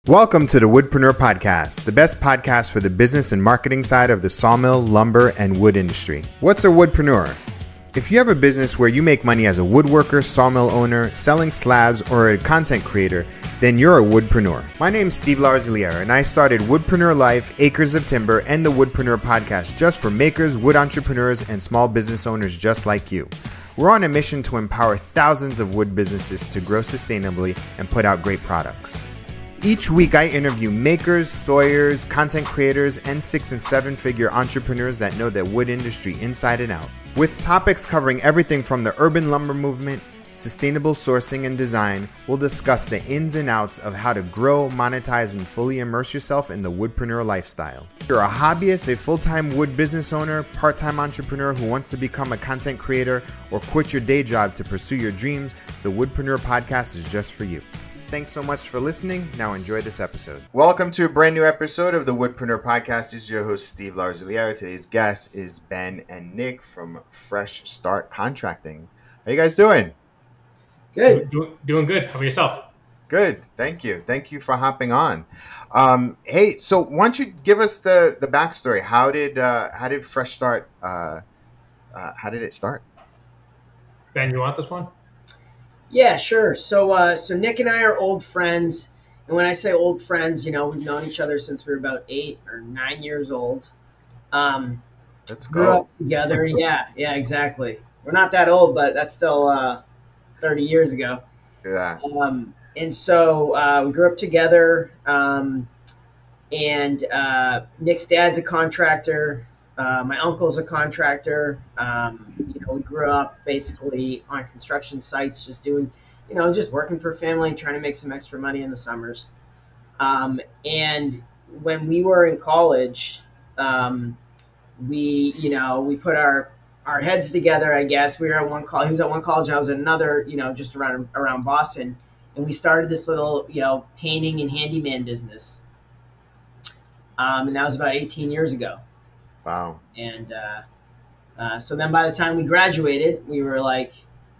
Welcome to the Woodpreneur podcast, the best podcast for the business and marketing side of the sawmill, lumber, and wood industry. What's a woodpreneur? If you have a business where you make money as a woodworker, sawmill owner, selling slabs, or a content creator, then you're a woodpreneur. My name's Steve Larziliere, and I started Woodpreneur Life, Acres of Timber, and the Woodpreneur podcast just for makers, wood entrepreneurs, and small business owners just like you. We're on a mission to empower thousands of wood businesses to grow sustainably and put out great products. Each week, I interview makers, sawyers, content creators, and 6- and 7-figure entrepreneurs that know the wood industry inside and out. With topics covering everything from the urban lumber movement, sustainable sourcing and design, we'll discuss the ins and outs of how to grow, monetize, and fully immerse yourself in the woodpreneur lifestyle. If you're a hobbyist, a full-time wood business owner, part-time entrepreneur who wants to become a content creator, or quit your day job to pursue your dreams, the Woodpreneur podcast is just for you. Thanks so much for listening. Now enjoy this episode. Welcome to a brand new episode of the Woodpreneur podcast. This is your host, Steve Larziliere. Today's guest is Ben and Nick from Fresh Start Contracting. How you guys doing? Good. Doing good. How about yourself? Good. Thank you. Thank you for hopping on. Hey, so why don't you give us the backstory? How did Fresh Start, how did it start? Ben, you want this one? Yeah, sure. So Nick and I are old friends. And when I say old friends, we've known each other since we were about 8 or 9 years old. Let's grew go. up together. Yeah, exactly. We're not that old, but that's still 30 years ago. Yeah. And so we grew up together. And Nick's dad's a contractor. My uncle's a contractor. We grew up basically on construction sites, just doing, just working for family, trying to make some extra money in the summers. And when we were in college, we put our heads together, I guess. We were at one college. He was at one college. I was at another, just around Boston. And we started this little, painting and handyman business. And that was about 18 years ago. Wow. And so then by the time we graduated, we were like,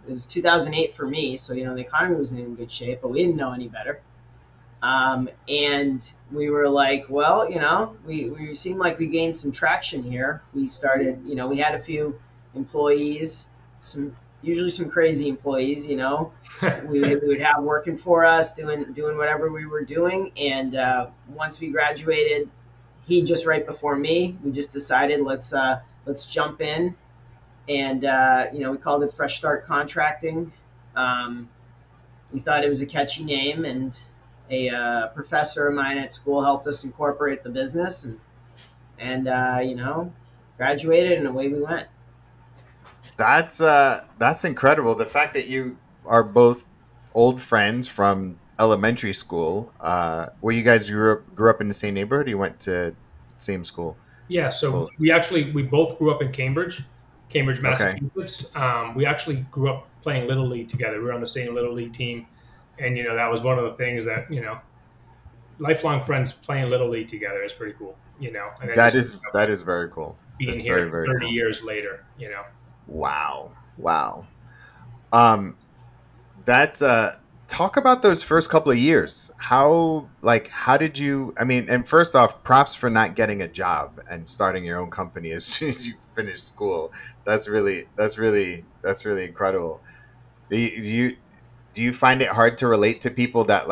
it was 2008 for me. So, the economy wasn't in good shape, but we didn't know any better. And we were like, well, we seemed like we gained some traction here. We started, we had a few employees, usually some crazy employees, we would have working for us, doing whatever we were doing. And once we graduated, he just right before me, we just decided let's jump in, and we called it Fresh Start Contracting. We thought it was a catchy name, and a professor of mine at school helped us incorporate the business, and graduated, and away we went. That's incredible. The fact that you are both old friends from elementary school. Where you guys grew up in the same neighborhood? Or you went to same school? Yeah, so we both grew up in Cambridge, Massachusetts. Okay. We actually grew up playing Little League together. We were on the same Little League team, and that was one of the things that lifelong friends playing Little League together is pretty cool. And that is very cool. Being That's here very 30 cool. years later, Wow. That's talk about those first couple of years. How did you, and first off, props for not getting a job and starting your own company as soon as you finish school. That's really incredible. Do you find it hard to relate to people that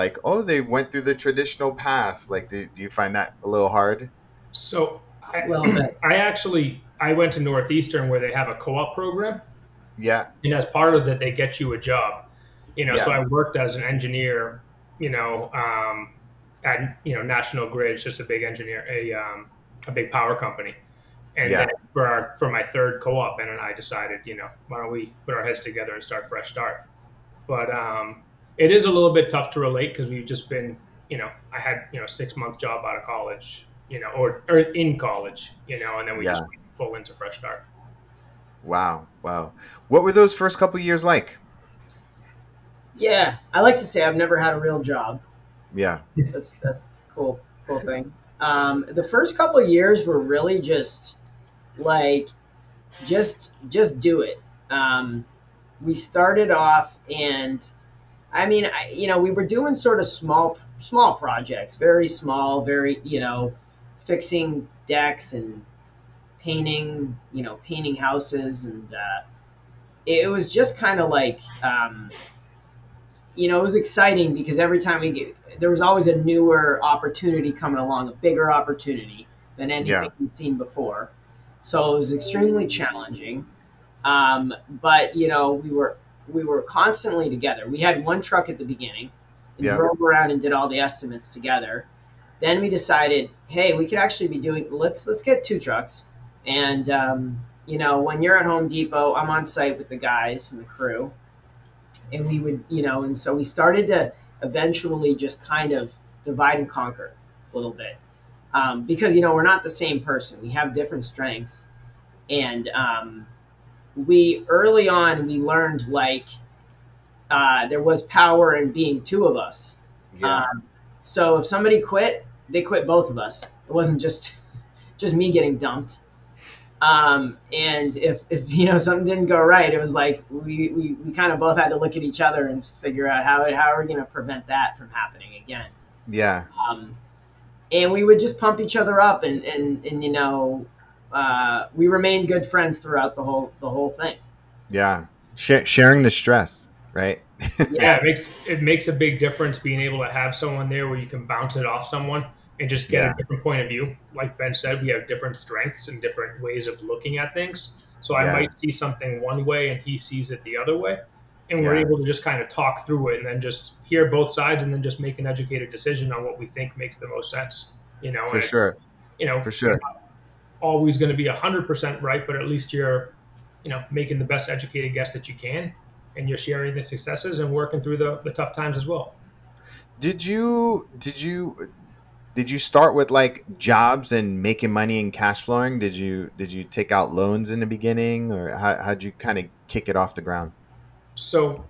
they went through the traditional path? Do you find that a little hard? So I went to Northeastern where they have a co-op program. Yeah. And as part of that, they get you a job. So I worked as an engineer, at National Grid. It's just a big engineer, a big power company. And then for my third co-op, Ben and I decided, why don't we put our heads together and start Fresh Start? But it is a little bit tough to relate because we've just been, I had a 6-month job out of college, or in college, and then we just went full into Fresh Start. Wow. What were those first couple of years like? Yeah, I like to say I've never had a real job. Yeah. That's the cool thing. The first couple of years were really just do it. We started off, and we were doing sort of small small projects, very small, very, you know, fixing decks and painting, you know, painting houses. And it was just kind of like, you know, it was exciting because every time there was always a newer opportunity coming along, a bigger opportunity than anything we'd seen before. So it was extremely challenging. But you know, we were constantly together. We had one truck at the beginning and drove around and did all the estimates together. Then we decided, hey, we could actually be doing, let's get two trucks. And you know, when you're at Home Depot, I'm on site with the guys and the crew, and we would, you know, and so we started to eventually just kind of divide and conquer a little bit, because you know, we're not the same person. We have different strengths, and we early on we learned like there was power in being two of us. So if somebody quit, they quit both of us. It wasn't just me getting dumped. And if you know, something didn't go right, it was like we kind of both had to look at each other and figure out how are we going to prevent that from happening again. And we would just pump each other up, and you know, we remained good friends throughout the whole thing. Sharing the stress, right? It makes a big difference being able to have someone there where you can bounce it off someone and just get a different point of view. Like Ben said, we have different strengths and different ways of looking at things. So I might see something one way and he sees it the other way. And we're able to just kind of talk through it and then just hear both sides and then just make an educated decision on what we think makes the most sense. You know, for sure. You're not always going to be 100% right, but at least you're, you know, making the best educated guess that you can, and you're sharing the successes and working through the tough times as well. Did you start with like jobs and making money and cash flowing? Did you take out loans in the beginning, or how'd you kind of kick it off the ground? So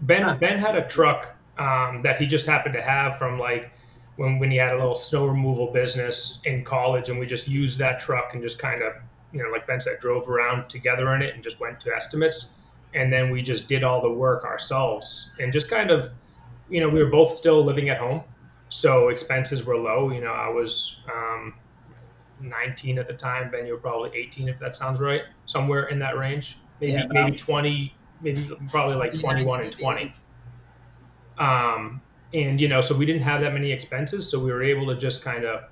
Ben had a truck that he just happened to have from like when he had a little snow removal business in college, and we just used that truck and just kind of, you know, like Ben said, drove around together in it and just went to estimates. And then we just did all the work ourselves and just kind of, you know, we were both still living at home. So expenses were low. You know, I was 19 at the time. Ben, you were probably 18, if that sounds right. Somewhere in that range. Maybe 20, probably like 21 and 20. And, you know, so we didn't have that many expenses. So we were able to just kind of,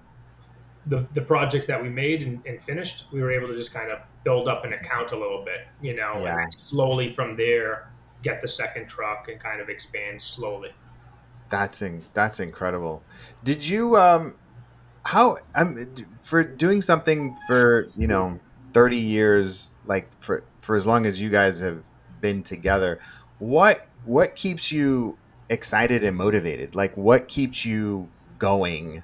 the projects that we made and finished, we were able to just kind of build up an account a little bit, you know, and slowly from there, get the second truck and kind of expand slowly. That's incredible. Did you, for doing something for, you know, 30 years, like for as long as you guys have been together, what keeps you excited and motivated? Like what keeps you going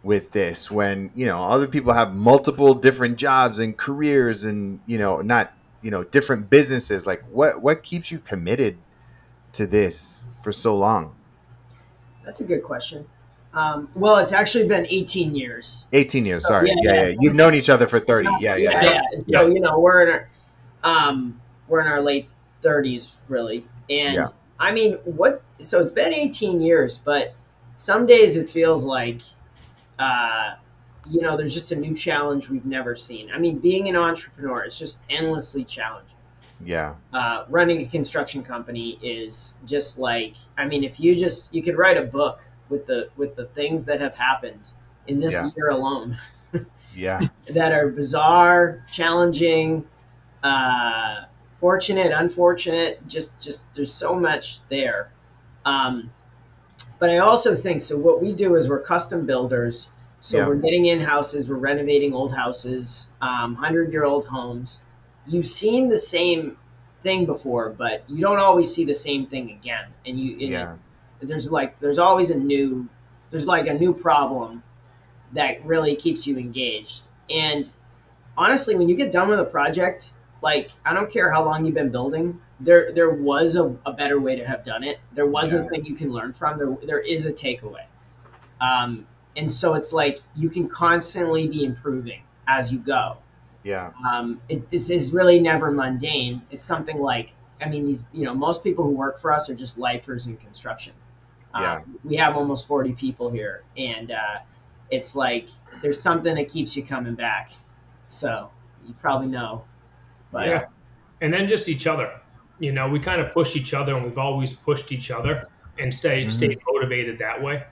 with this when, you know, other people have multiple different jobs and careers and, you know, not, you know, different businesses? Like what keeps you committed to this for so long? That's a good question. Well, it's actually been 18 years. 18 years. Sorry. Yeah. You've known each other for 30. Yeah. So, you know, we're in our late 30s really. And I mean, so it's been 18 years, but some days it feels like, you know, there's just a new challenge we've never seen. I mean, being an entrepreneur, it's just endlessly challenging. Running a construction company is just like, I mean, if you could write a book with the things that have happened in this year alone. That are bizarre, challenging, fortunate, unfortunate, just there's so much there. But I also think, so what we do is we're custom builders. So we're getting in houses, we're renovating old houses, 100-year-old homes. You've seen the same thing before, but you don't always see the same thing again. And there's always a new problem that really keeps you engaged. And honestly, when you get done with a project, like, I don't care how long you've been building, there was a better way to have done it. There was a thing you can learn from. There is a takeaway. And so it's like you can constantly be improving as you go. This is really never mundane. It's something like, I mean, these, you know, most people who work for us are just lifers in construction. Yeah. We have almost 40 people here, and it's like there's something that keeps you coming back. So you probably know. But Yeah. And then just each other. We kind of push each other, and we've always pushed each other and stayed motivated that way.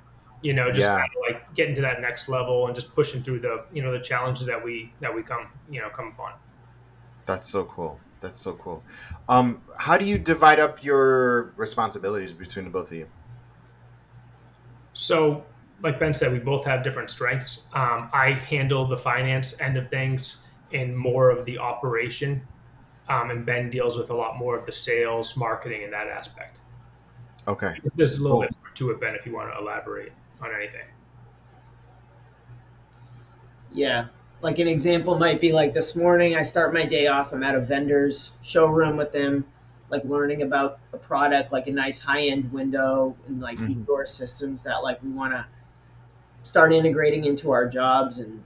Just Yeah. kind of like getting to that next level and just pushing through the challenges that we come upon. That's so cool. That's so cool. How do you divide up your responsibilities between the both of you? So, like Ben said, we both have different strengths. I handle the finance end of things and more of the operation, and Ben deals with a lot more of the sales, marketing, and that aspect. Okay. There's a little Cool. bit more to it, Ben, if you want to elaborate on anything. yeah, like an example might be like this morning, I start my day off. I'm at a vendor's showroom with them, like learning about a product, like a nice high end window and like these door systems that like we want to start integrating into our jobs, and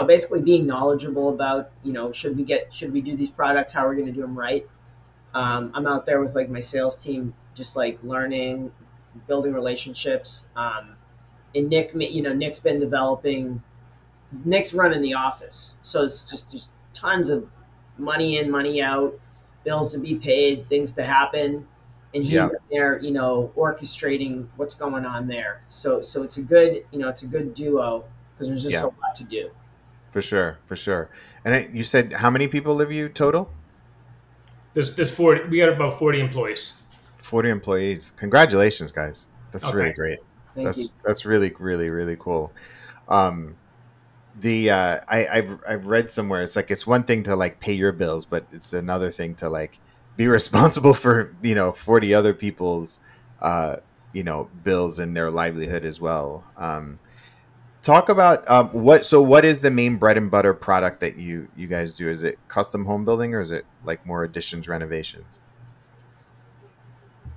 basically being knowledgeable about should we do these products, how we're going to do them right. I'm out there with like my sales team, just like learning, building relationships. And Nick's been developing. Nick's running the office, so it's just tons of money in, money out, bills to be paid, things to happen, and he's there, orchestrating what's going on there. So it's a good duo because there's just a lot to do. For sure. For sure. And you said how many people live you total? There's 40. We got about 40 employees. 40 employees. Congratulations, guys. That's really great. Thank you. That's really, really, really cool. I've read somewhere it's like it's one thing to like pay your bills, but it's another thing to like be responsible for 40 other people's bills and their livelihood as well. Talk about what is the main bread and butter product that you guys do? Is it custom home building or is it like more additions, renovations?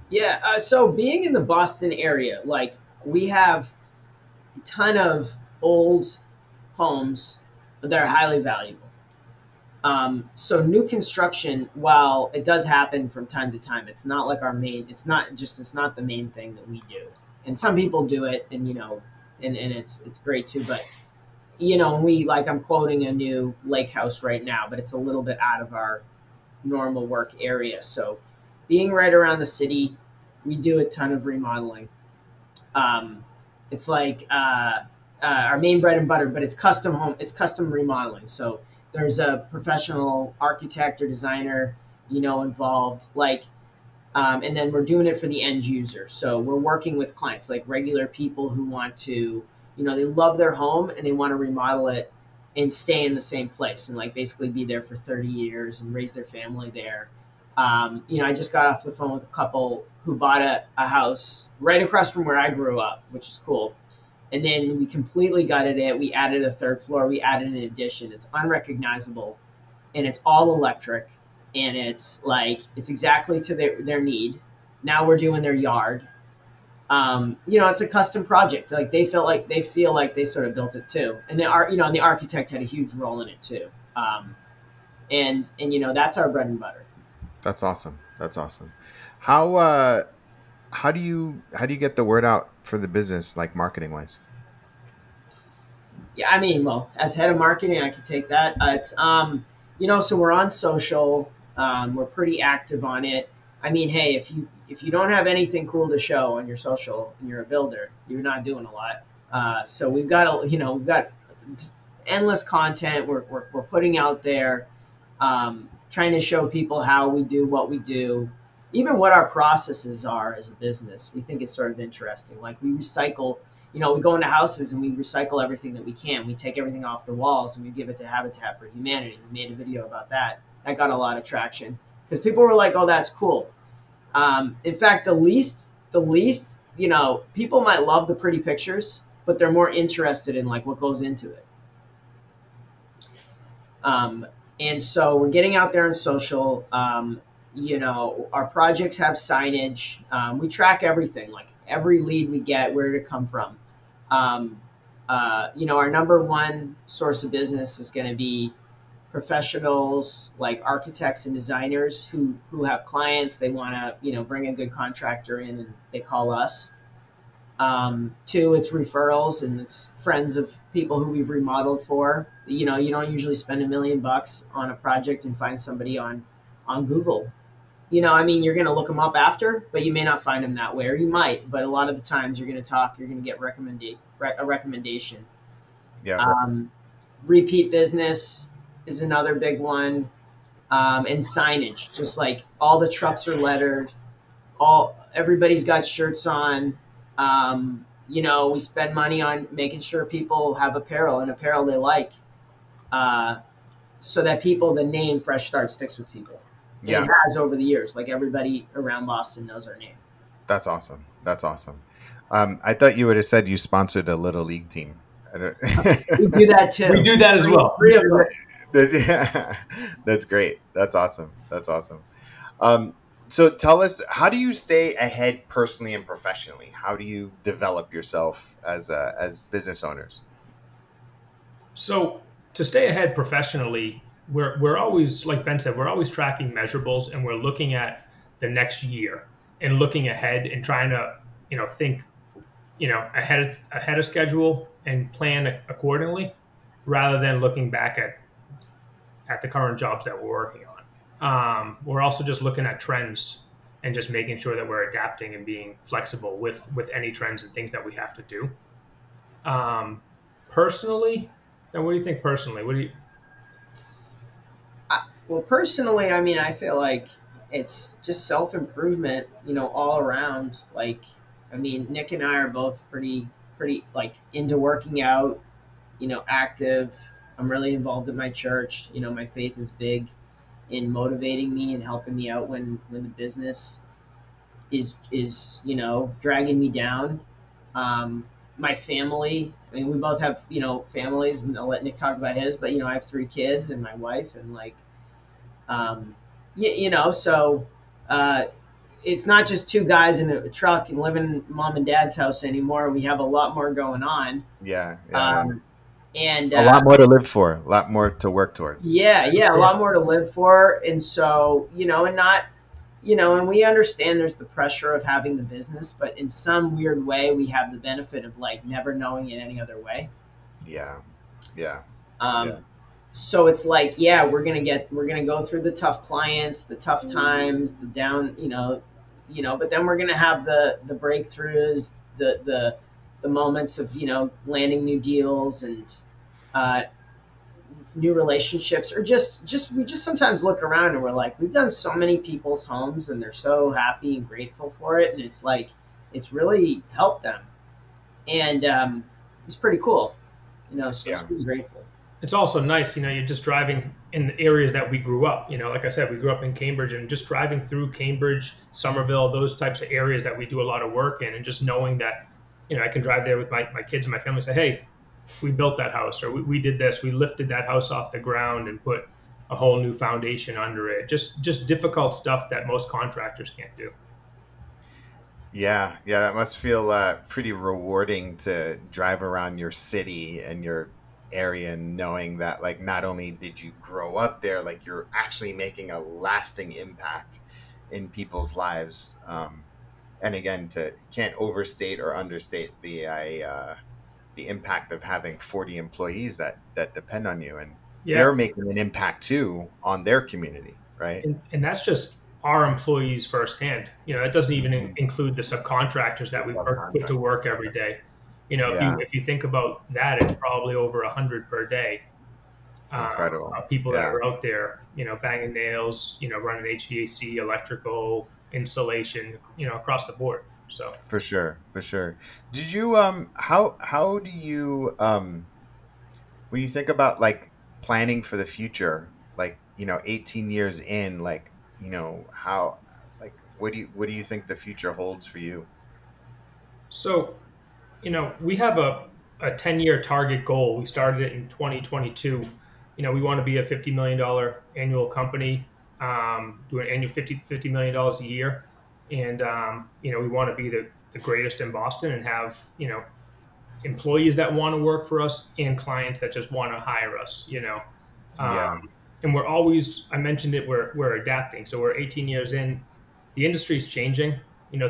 Yeah, so being in the Boston area, like we have a ton of old homes that are highly valuable. So new construction, while it does happen from time to time, it's not like our main. It's not the main thing that we do. And some people do it, and and it's great too. But I'm quoting a new lake house right now, but it's a little bit out of our normal work area. So being right around the city, we do a ton of remodeling. It's like our main bread and butter, but it's custom remodeling. So there's a professional architect or designer, involved, and then we're doing it for the end user. So we're working with clients, like regular people who want to, they love their home and they want to remodel it and stay in the same place and like basically be there for 30 years and raise their family there. I just got off the phone with a couple who bought a house right across from where I grew up, which is cool. And then we completely gutted it. We added a third floor. We added an addition. It's unrecognizable, and it's all electric, and it's exactly to their need. Now we're doing their yard. It's a custom project. Like they feel like they sort of built it too, and the architect had a huge role in it too. And that's our bread and butter. That's awesome. That's awesome. How do you get the word out for the business, like marketing wise? Yeah, I mean, well, as head of marketing, I could take that. It's so we're on social. We're pretty active on it. I mean, hey, if you don't have anything cool to show on your social and you're a builder, you're not doing a lot. So we've got just endless content we're putting out there, trying to show people how we do what we do. Even what our processes are as a business, we think is sort of interesting. Like we recycle, we go into houses and we recycle everything that we can. We take everything off the walls and we give it to Habitat for Humanity. We made a video about that. That got a lot of traction because people were like, "Oh, that's cool." In fact, the least, people might love the pretty pictures, but they're more interested in like what goes into it. And so we're getting out there on social. Our projects have signage. We track everything, like every lead we get, where did it come from? Our number one source of business is going to be professionals like architects and designers who have clients. They want to, bring a good contractor in and they call us. Two, it's referrals and it's friends of people who we've remodeled for. You know, you don't usually spend $1 million on a project and find somebody on Google. You know, I mean, you're going to look them up after, but you may not find them that way, or you might. But a lot of the times, you're going to talk. You're going to get a recommendation. Yeah. Repeat business is another big one, and signage. Just like all the trucks are lettered, everybody's got shirts on. You know, we spend money on making sure people have apparel they like, so that the name Fresh Start sticks with people. Yeah. It has over the years. Like everybody around Boston knows our name. That's awesome. That's awesome. I thought you would have said you sponsored a little league team. We do that too. We do that as well. That's great. That's awesome. That's awesome. So tell us, how do you stay ahead personally and professionally? How do you develop yourself as business owners? So to stay ahead professionally, we're always, like Ben said, we're always tracking measurables, and we're looking at the next year and looking ahead and trying to, think, ahead of schedule and plan accordingly, rather than looking back at the current jobs that we're working on. We're also just looking at trends and just making sure that we're adapting and being flexible with any trends and things that we have to do. Personally, now what do you think personally? Well, personally, I mean, I feel like it's just self-improvement, all around. Like, I mean, Nick and I are both pretty like into working out, active. I'm really involved in my church. My faith is big in motivating me and helping me out when the business is dragging me down. My family, I mean, we both have, families, and I'll let Nick talk about his, but, I have 3 kids and my wife, and like, so it's not just 2 guys in a truck and living in mom and dad's house anymore. We have a lot more going on. Yeah. And a lot more to live for, a lot more to work towards. Yeah, a lot more to live for. And so, and we understand there's the pressure of having the business, but in some weird way, we have the benefit of like never knowing it any other way. Yeah. So it's like, we're going to go through the tough clients, the tough times, the down, but then we're going to have the breakthroughs, the moments of, landing new deals and new relationships, or we just sometimes look around and we're like, we've done so many people's homes and they're so happy and grateful for it. And it's like, it's really helped them. And it's pretty cool, so it's pretty grateful. It's also nice, you're just driving in the areas that we grew up. Like I said, we grew up in Cambridge, and just driving through Cambridge, Somerville, those types of areas that we do a lot of work in, and just knowing that, I can drive there with my kids and my family and say, hey, we built that house, or we did this, we lifted that house off the ground and put a whole new foundation under it. Just difficult stuff that most contractors can't do. Yeah, that must feel pretty rewarding to drive around your city and your area, knowing that like not only did you grow up there, like you're actually making a lasting impact in people's lives. And again, can't overstate or understate the impact of having 40 employees that depend on you, and they're making an impact too on their community, right? And that's just our employees firsthand. That doesn't even include the subcontractors that we put to work every day. If you think about that, it's probably over 100 per day. It's incredible. People that are out there, banging nails, running HVAC, electrical, installation, across the board. So for sure. Did you how do you when you think about like planning for the future, like 18 years in, like how, like what do you think the future holds for you? So we have a 10-year target goal. We started it in 2022. We want to be a $50 million annual company, doing annual $50 million a year. And, we want to be the greatest in Boston and have, employees that want to work for us and clients that just want to hire us, And we're always, I mentioned it, we're adapting. So we're 18 years in. The industry's changing.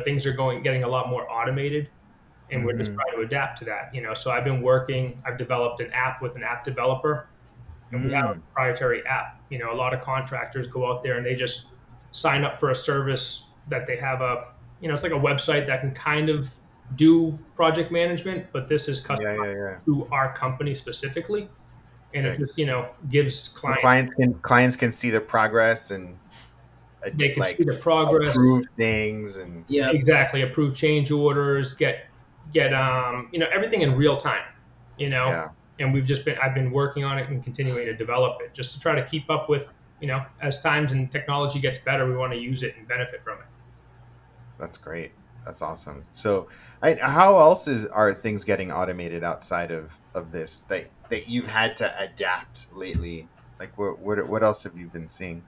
Things are getting a lot more automated. and we're just trying to adapt to that. So I've developed an app with an app developer, and we have a proprietary app. A lot of contractors go out there and they just sign up for a service that they have it's like a website that can kind of do project management, but this is customized to our company specifically. And it just, gives clients. Clients can see the progress, and they can see the progress, approve things, and exactly, approve change orders, get everything in real time, and I've been working on it and continuing to develop it just to try to keep up with, as times and technology gets better, we want to use it and benefit from it. That's great. That's awesome. So how else are things getting automated outside of this that you've had to adapt lately? Like what else have you been seeing?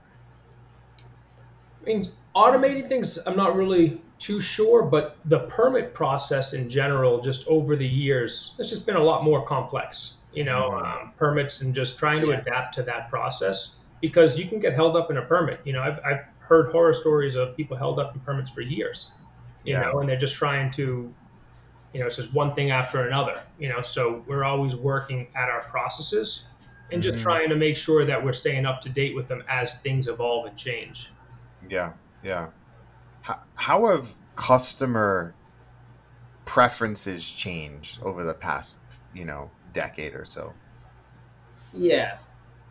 I mean, automating things, I'm not really too sure, but the permit process in general, just over the years, it's just been a lot more complex, permits, and just trying to adapt to that process, because you can get held up in a permit. I've heard horror stories of people held up in permits for years, and they're just trying to, it's just one thing after another, so we're always working at our processes and just trying to make sure that we're staying up to date with them as things evolve and change. Yeah. How have customer preferences changed over the past, decade or so? Yeah.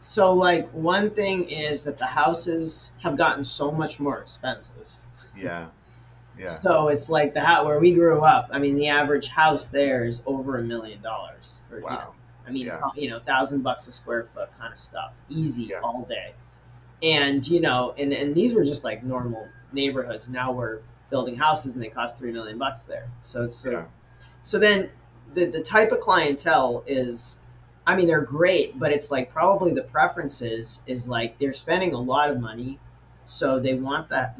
So like one thing is that the houses have gotten so much more expensive. Yeah. So it's like the house where we grew up. I mean, the average house there is over $1 million. Wow. $1,000 a square foot kind of stuff, easy all day. And and these were just like normal neighborhoods. Now we're building houses and they cost $3 million there. So it's so then the type of clientele is, I mean, they're great, but it's like probably the preferences is like they're spending a lot of money, so they want that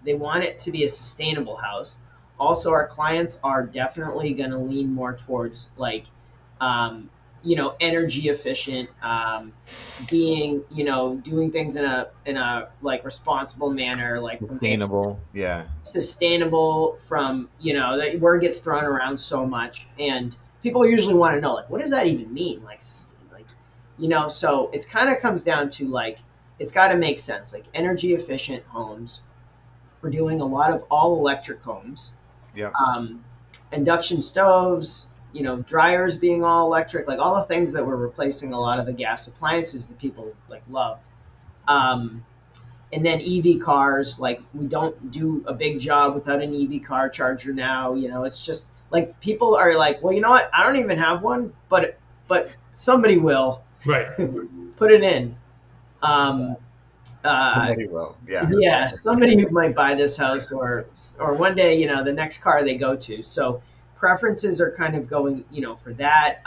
they want it to be a sustainable house. Also, our clients are definitely going to lean more towards like energy efficient, being, doing things in a like responsible manner, like sustainable. Sustainable from, that word gets thrown around so much, and people usually want to know, like, what does that even mean? So it's kind of comes down to like, it's got to make sense, like energy efficient homes. We're doing a lot of all electric homes, induction stoves, dryers being all electric, like all the things that were replacing a lot of the gas appliances that people like loved. And then EV cars, like we don't do a big job without an EV car charger now. It's just like people are like, well, you know what? I don't even have one, but somebody will. Right. Put it in. Somebody will. Yeah. Yeah. Somebody who might buy this house or one day, the next car they go to. So preferences are kind of going, for that.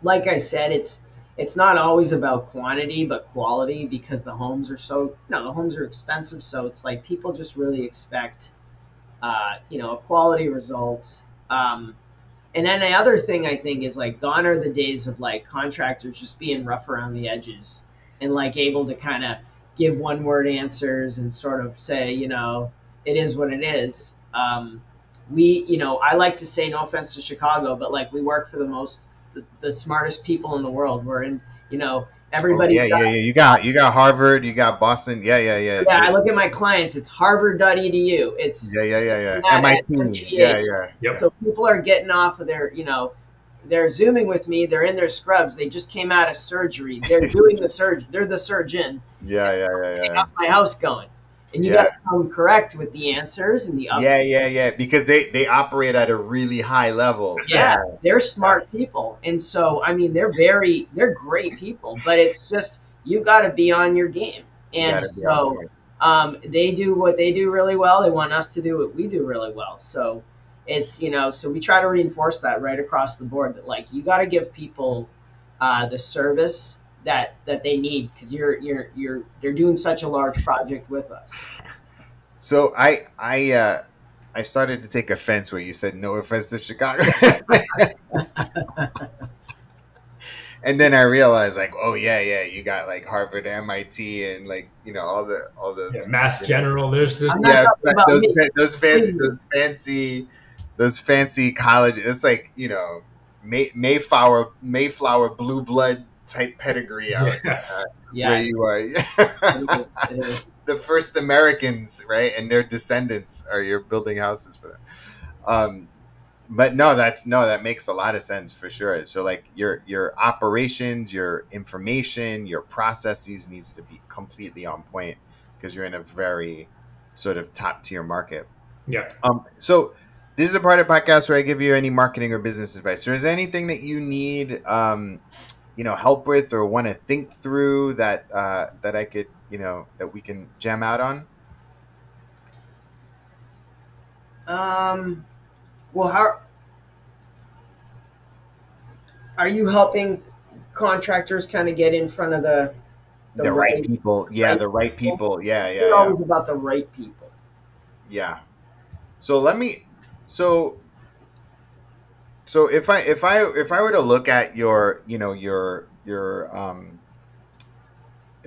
Like I said, it's not always about quantity, but quality, because the homes are the homes are expensive. So it's like people just really expect, a quality result. And then the other thing I think is like gone are the days of like contractors just being rough around the edges and like able to kind of give one word answers and sort of say, it is what it is. I like to say, no offense to Chicago, but like we work for the smartest people in the world. We're in, everybody. You got Harvard, you got Boston. Yeah. I look at my clients. It's harvard.edu. It's MIT. Yep. So people are getting off of their, they're Zooming with me. They're in their scrubs. They just came out of surgery. They're doing the surgery. They're the surgeon. Yeah. How's my house going? And you got to come correct with the answers and the updates. Because they operate at a really high level. Yeah, they're smart people. And so, I mean, they're great people, but it's just, you got to be on your game. And so they do what they do really well. They want us to do what we do really well. So it's, so we try to reinforce that right across the board, that like, you got to give people the service that they need, because they're doing such a large project with us. So I started to take offense where you said no offense to Chicago. And then I realized like, oh yeah, you got like Harvard, MIT, and like all those Mass General. There's those fancy those fancy college. It's like, you know, Mayflower blue blood type pedigree out where Yeah, you are. it is. It is. The first Americans, right, and their descendants are you're building houses for them. But that makes a lot of sense for sure. So like your operations, your information, your processes needs to be completely on point because you're in a very sort of top tier market. Yeah. So this is a part of the podcast where I give you any marketing or business advice. So is there anything that you need help with or want to think through that I could, that we can jam out on? Well, how are you helping contractors kind of get in front of the right people? Yeah, right the right people. Yeah, It's always about the right people. Yeah. So so if I were to look at your if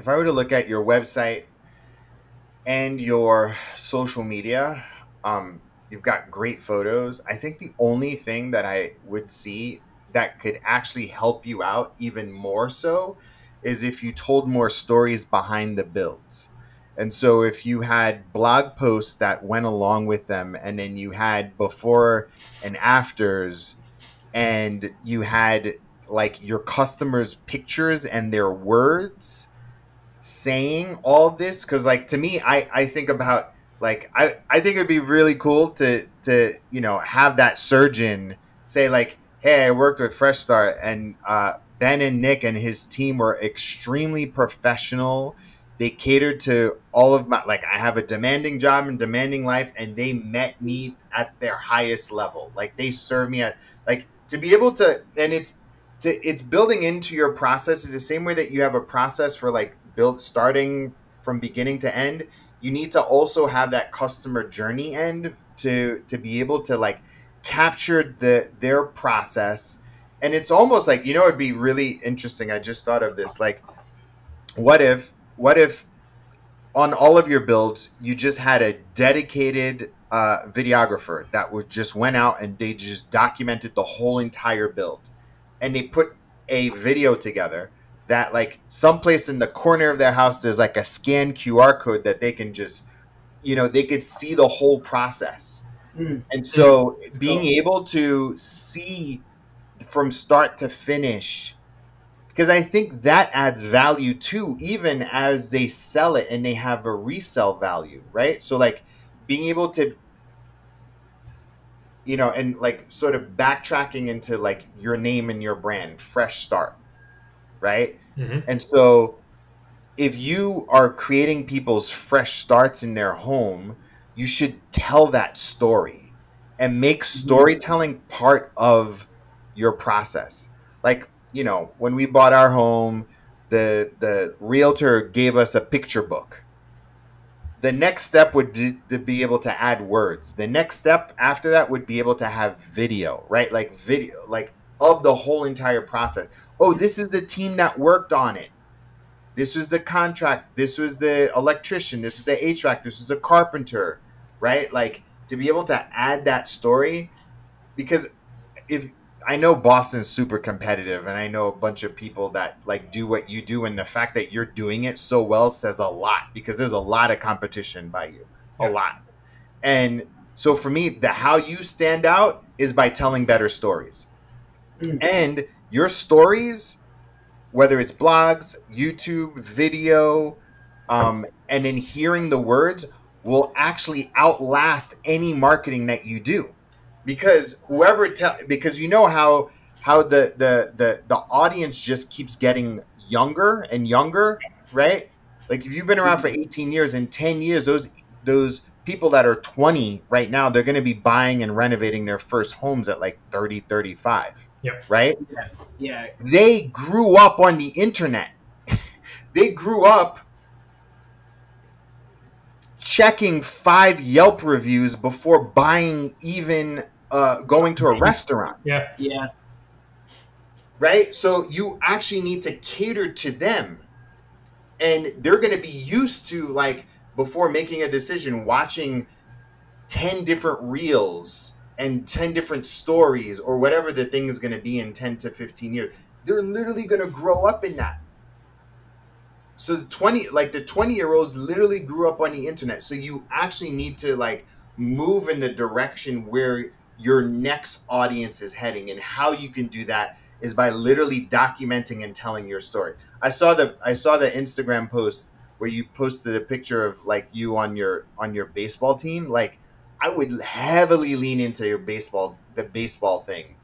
I were to look at your website and your social media, you've got great photos. I think the only thing that I would see that could actually help you out even more so is if you told more stories behind the builds. And so if you had blog posts that went along with them, and then you had before and afters, and you had like your customers' pictures and their words saying all this, because like to me I think about like I think it'd be really cool to have that surgeon say like, hey, I worked with Fresh Start, and Ben and Nick and his team were extremely professional. They catered to all of my, like, I have a demanding job and demanding life, and they met me at their highest level. Like they served me at, like, to be able to, and it's building into your process is the same way that you have a process for like starting from beginning to end. You need to also have that customer journey end to be able to like capture their process. And it's almost like, it'd be really interesting. I just thought of this. Like, what if on all of your builds, you just had a dedicated videographer that just went out and they just documented the whole entire build, and they put a video together that like someplace in the corner of their house, there's like a scan QR code that they can just, they could see the whole process. And so being able to see from start to finish, because I think that adds value too, even as they sell it and they have a resale value, right? So like being able to, and like sort of backtracking into like your name and your brand, Fresh Start, right? Mm-hmm. And so if you are creating people's fresh starts in their home, you should tell that story and make storytelling part of your process. Like, when we bought our home, the realtor gave us a picture book. The next step would be to be able to add words. The next step after that would be able to have video, right? Like video, like of the whole entire process. Oh, this is the team that worked on it. This was the contract. This was the electrician. This was the HVAC. This was the carpenter, right? Like to be able to add that story, because if I know Boston's super competitive, and I know a bunch of people that like do what you do, and the fact that you're doing it so well says a lot, because there's a lot of competition by you, a lot. And so for me, how you stand out is by telling better stories. And your stories, whether it's blogs, YouTube, video, and then hearing the words, will actually outlast any marketing that you do. Because because how the audience just keeps getting younger and younger, right? Like if you've been around for 18 years, in 10 years, those people that are 20 right now, they're going to be buying and renovating their first homes at like 30, 35. Yep. Right? Yeah. They grew up on the internet. They grew up checking 5 Yelp reviews before buying, even going to a restaurant. Yeah. Right? So you actually need to cater to them. And they're going to be used to, like, before making a decision, watching 10 different reels and 10 different stories or whatever the thing is going to be in 10 to 15 years. They're literally going to grow up in that. So the 20-year-olds literally grew up on the internet. So you actually need to like move in the direction where your next audience is heading, and how you can do that is by literally documenting and telling your story. I saw the Instagram post where you posted a picture of like you on your baseball team. Like, I would heavily lean into the baseball thing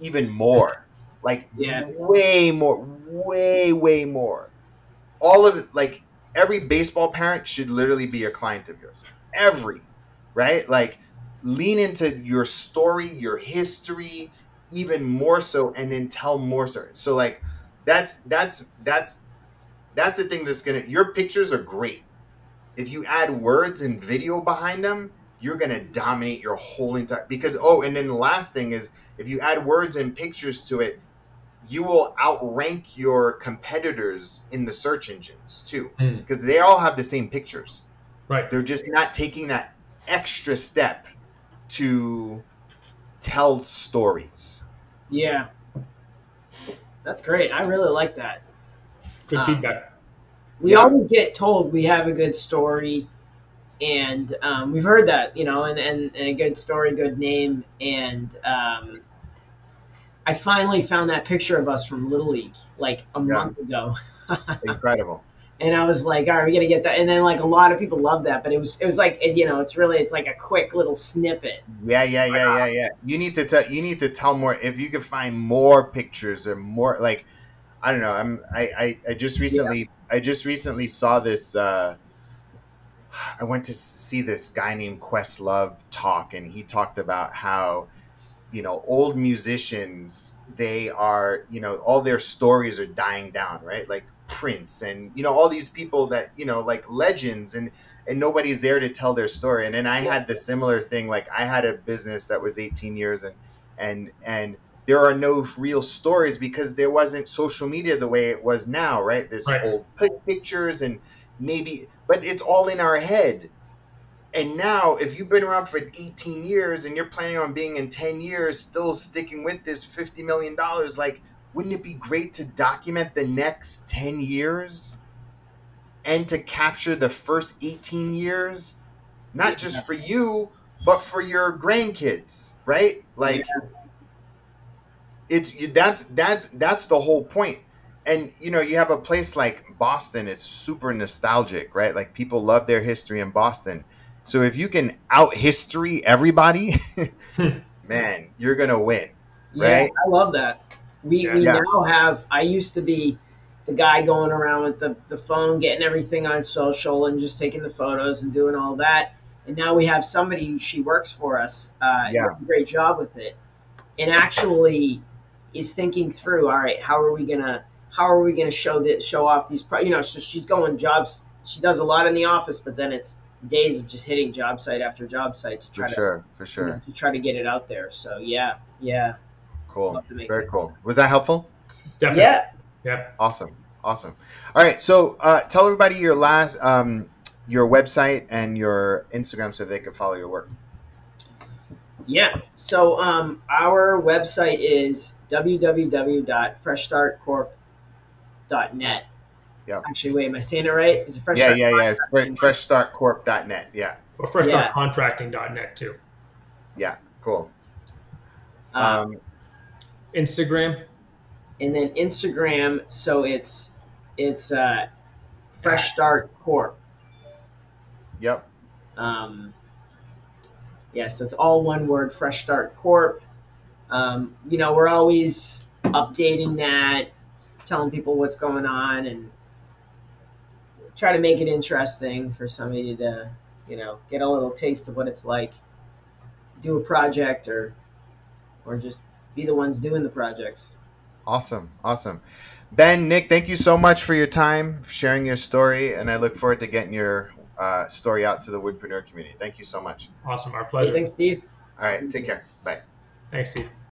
even more. Like, way more. All of it, like every baseball parent should literally be a client of yours. Right? Like, lean into your story, your history, even more so, and then tell more so. So like, that's the thing that's gonna. Your pictures are great. If you add words and video behind them, you're gonna dominate your whole entire. Because and then the last thing is, if you add words and pictures to it, you will outrank your competitors in the search engines too, because they all have the same pictures. Right. They're just not taking that extra step to tell stories. Yeah. That's great. I really like that. Good feedback. We always get told we have a good story, and we've heard that, and a good story, good name, and I finally found that picture of us from Little League like a month ago. Incredible. And I was like, all right, we got to get that. And then like a lot of people love that, but it was like, it's like a quick little snippet. Yeah. You need to tell more. If you could find more pictures or more, like, I don't know. I just recently saw this. I went to see this guy named Questlove talk, and he talked about how, old musicians, they are, all their stories are dying down, right? Like Prince and, all these people that, like legends, and nobody's there to tell their story. And then I had the similar thing. Like, I had a business that was 18 years and there are no real stories because there wasn't social media the way it was now, right? There's old pictures and maybe, but it's all in our head. And now, if you've been around for 18 years and you're planning on being in 10 years still sticking with this $50 million, like, wouldn't it be great to document the next 10 years and to capture the first 18 years, not just for you, but for your grandkids, right? Like, that's the whole point. And, you have a place like Boston, it's super nostalgic, right? Like, people love their history in Boston. So if you can out history everybody, man, you're going to win. Right? Yeah, I love that. We now have, I used to be the guy going around with the phone, getting everything on social and just taking the photos and doing all that. And now we have somebody, she works for us, does a great job with it, and actually is thinking through, all right, how are we gonna show off these, so she's going jobs. She does a lot in the office, but then it's days of just hitting job site after job site to try to try to get it out there. So yeah. Cool. Very cool. Was that helpful? Definitely. Yeah. Awesome. All right. So tell everybody your your website and your Instagram so they can follow your work. Yeah. So our website is www.freshstartcorp.net. Yeah. Actually, wait, am I saying it right? Is it Fresh Start? Yeah. It's freshstartcorp.net. Yeah. Or freshstartcontracting.net too. Yeah. Cool. Instagram. And then Instagram, so it's Fresh Start Corp. Yep. So it's all one word, Fresh Start Corp. We're always updating that, telling people what's going on, and try to make it interesting for somebody to, get a little taste of what it's like to do a project or just be the ones doing the projects. Awesome. Ben, Nick, thank you so much for your time, sharing your story, and I look forward to getting your story out to the Woodpreneur community. Thank you so much. Awesome. Our pleasure. Thanks, Steve. All right. Take care. Bye. Thanks, Steve.